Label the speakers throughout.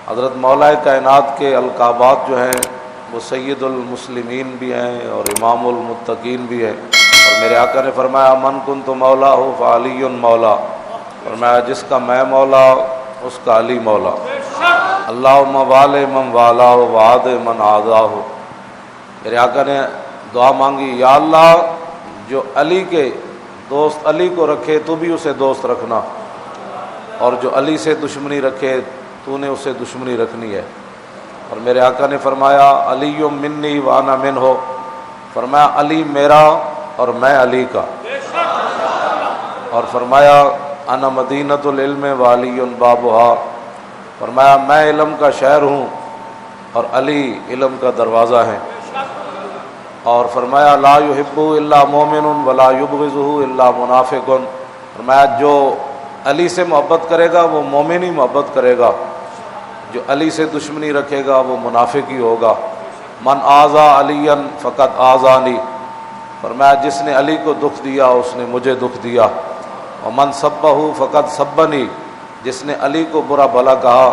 Speaker 1: حضرت مولا کائنات کے القابات جو ہیں وہ سید المسلمین بھی ہیں اور امام المتقین بھی ہیں، اور میرے آقا نے فرمایا من کنت مولا ہو فعلی مولا، فرمایا جس کا میں مولا اس کا علی مولا، اللہم والے من والا ہو وعاد من عادہ ہو۔ میرے آقا نے دعا مانگی، یا اللہ جو علی کے دوست علی کو رکھے تو بھی اسے دوست رکھنا، اور جو علی سے دشمنی رکھے تو نے اسے دشمنی رکھنی ہے۔ اور میرے آقا نے فرمایا علی منی وانا من ہو، فرمایا علی میرا اور میں علی کا، اور فرمایا انا مدینۃ العلم والی بابھا، فرمایا میں علم کا شہر ہوں اور علی علم کا دروازہ ہے، اور فرمایا لا یحب الا مومن ولا یبغضہ الا منافق، فرمایا جو علی سے محبت کرے گا وہ مومن ہی محبت کرے گا، جو علی سے دشمنی رکھے گا وہ منافق ہی ہوگا۔ من آذا علی فقد آذانی، فرمایا جس نے علی کو دکھ دیا اس نے مجھے دکھ دیا، ومن سبہ فقد سبنی، جس نے علی کو برا بھلا کہا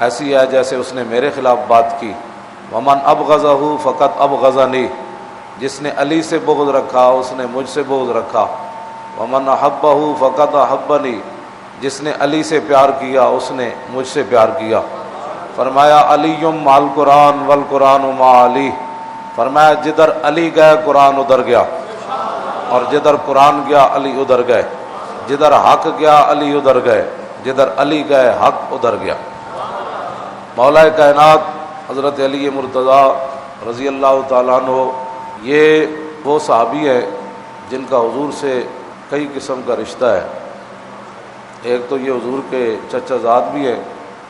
Speaker 1: ایسی ہے جیسے اس نے میرے خلاف بات کی، ومن ابغضہ فقد ابغضنی، جس نے علی سے بغض رکھا اس نے مجھ سے بغض رکھا، ومن احبہ فقد احبنی، جس نے علی سے پیار کیا اس نے مجھ سے پیار کیا۔ فرمایا علی مع القرآن والقرآن مع علی، فرمایا جدھر علی گئے قرآن ادھر گیا، اور جدھر قرآن گیا علی ادھر گئے، جدھر حق گیا علی ادھر گئے، جدھر علی گئے حق ادھر گیا۔ مولا کائنات حضرت علی مرتضیٰ رضی اللہ تعالیٰ عنہ یہ وہ صحابی ہیں جن کا حضور سے کئی قسم کا رشتہ ہے۔ ایک تو یہ حضور کے چچا زاد بھی ہے،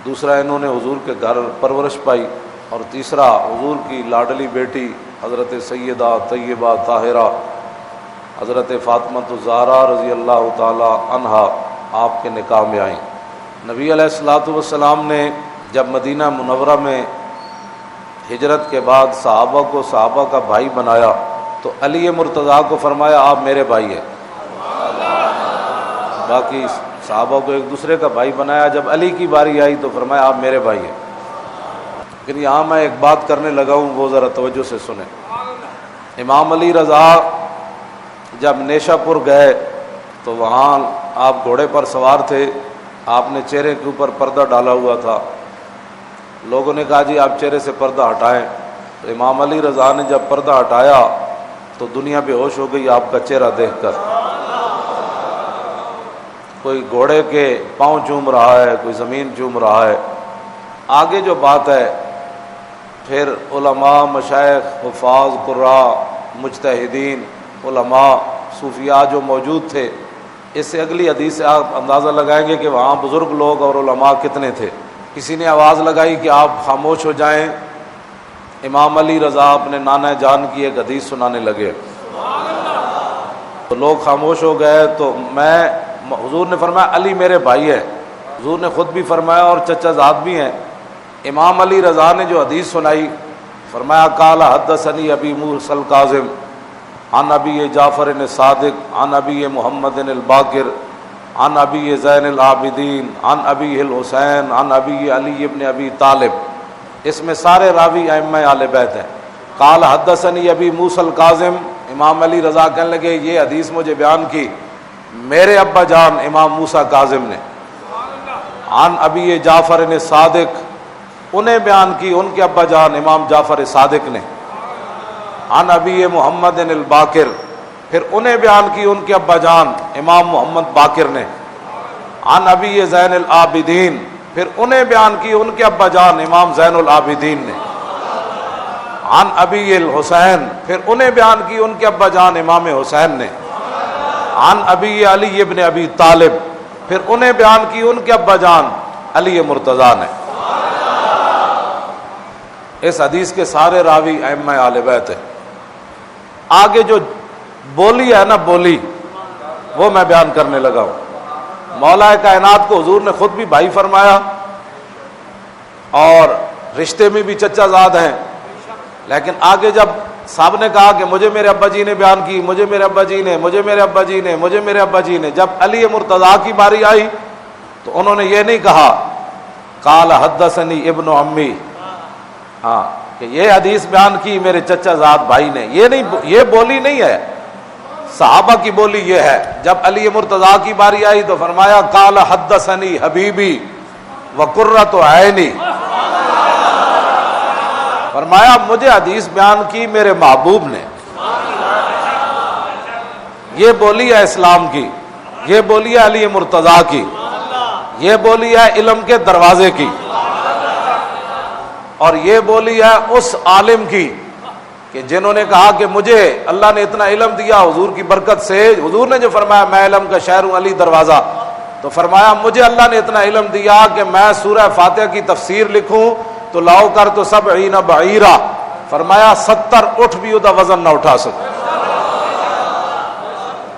Speaker 1: دوسرا انہوں نے حضور کے گھر پرورش پائی، اور تیسرا حضور کی لاڈلی بیٹی حضرت سیدہ طیبہ طاہرہ حضرت فاطمہ الزہرا رضی اللہ تعالی عنہا آپ کے نکاح میں آئیں۔ نبی علیہ الصلوۃ والسلام نے جب مدینہ منورہ میں ہجرت کے بعد صحابہ کو صحابہ کا بھائی بنایا تو علی مرتضیٰ کو فرمایا آپ میرے بھائی ہیں، باقی صحابہ کو ایک دوسرے کا بھائی بنایا، جب علی کی باری آئی تو فرمایا آپ میرے بھائی ہیں۔ لیکن یہاں میں ایک بات کرنے لگا ہوں وہ ذرا توجہ سے سنیں۔ امام علی رضا جب نیشا پور گئے تو وہاں آپ گھوڑے پر سوار تھے، آپ نے چہرے کے اوپر پردہ ڈالا ہوا تھا، لوگوں نے کہا جی آپ چہرے سے پردہ ہٹائیں، تو امام علی رضا نے جب پردہ ہٹایا تو دنیا بے ہوش ہو گئی آپ کا چہرہ دیکھ کر، کوئی گھوڑے کے پاؤں چوم رہا ہے، کوئی زمین چوم رہا ہے۔ آگے جو بات ہے پھر علماء، مشائخ، حفاظ، قراء، مجتہدین، علماء، صوفیاء جو موجود تھے، اس سے اگلی حدیث سے آپ اندازہ لگائیں گے کہ وہاں بزرگ لوگ اور علماء کتنے تھے۔ کسی نے آواز لگائی کہ آپ خاموش ہو جائیں، امام علی رضا اپنے نانا جان کی ایک حدیث سنانے لگے، تو لوگ خاموش ہو گئے۔ تو حضور نے فرمایا علی میرے بھائی ہے، حضور نے خود بھی فرمایا اور چچا زاد بھی ہیں۔ امام علی رضا نے جو حدیث سنائی فرمایا قال حدثنی ابی موسیٰ الکاظم عن ابی جعفر الصادق عن ابی محمد الباقر عن ابی زین العابدین عن ابی الحسین عن ابی علی ابن ابی طالب، اس میں سارے راوی ائمہ اہل بیت ہیں۔ قال حدثنی ابی موسیٰ الکاظم، امام علی رضا کہنے لگے یہ حدیث مجھے بیان کی میرے ابا جان امام موسیٰ کاظم نے، عن ابی جعفر الصادق، انہیں بیان کی ان کے ابا جان امام جعفر صادق نے، عن ابی محمد الباقر، پھر انہیں بیان کی ان کے ابا جان امام محمد باقر نے، عن ابی زین العابدین، پھر انہیں بیان کی ان کے ابا جان امام زین العابدین نے، عن ابی الحسین، پھر انہیں بیان کی ان کے ابا جان امام حسین نے، عن ابی علی ابن ابی طالب، پھر انہیں بیان کی ان کے ابا جان علی مرتضیٰ نے۔ اس حدیث کے سارے راوی ائمہ اہل بیت ہیں۔ آگے جو بولی ہے نا بولی، وہ میں بیان کرنے لگا ہوں۔ مولا کائنات کو حضور نے خود بھی بھائی فرمایا اور رشتے میں بھی چچا زاد ہیں، لیکن آگے جب صاحب نے کہا کہ مجھے میرے ابا جی نے بیان کی، مجھے میرے ابا جی نے، مجھے میرے ابا جی نے، مجھے میرے ابا جی نے، جب علی مرتضیٰ کی باری آئی تو انہوں نے یہ نہیں کہا قال حدثنی ابن عمی، ہاں کہ یہ حدیث بیان کی میرے چچا زاد بھائی نے. یہ نہیں، یہ بولی نہیں ہے، صحابہ کی بولی یہ ہے. جب علی مرتضیٰ کی باری آئی تو فرمایا قال حدثنی حبیبی وقرۃ عینی، فرمایا مجھے حدیث بیان کی میرے محبوب نے. یہ بولی ہے اسلام کی، یہ بولی ہے علی مرتضیٰ کی، یہ بولی ہے علم کے دروازے کی، اور یہ بولی ہے اس عالم کی کہ جنہوں نے کہا کہ مجھے اللہ نے اتنا علم دیا حضور کی برکت سے. حضور نے جو فرمایا میں علم کا شہر ہوں علی دروازہ، تو فرمایا مجھے اللہ نے اتنا علم دیا کہ میں سورہ فاتحہ کی تفسیر لکھوں تو لاؤ کر تو 70 بعیرہ، فرمایا 70 اٹھ بھی ادا وزن نہ اٹھا سکے.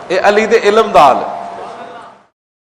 Speaker 1: اے علی دے علم دا حال ہے.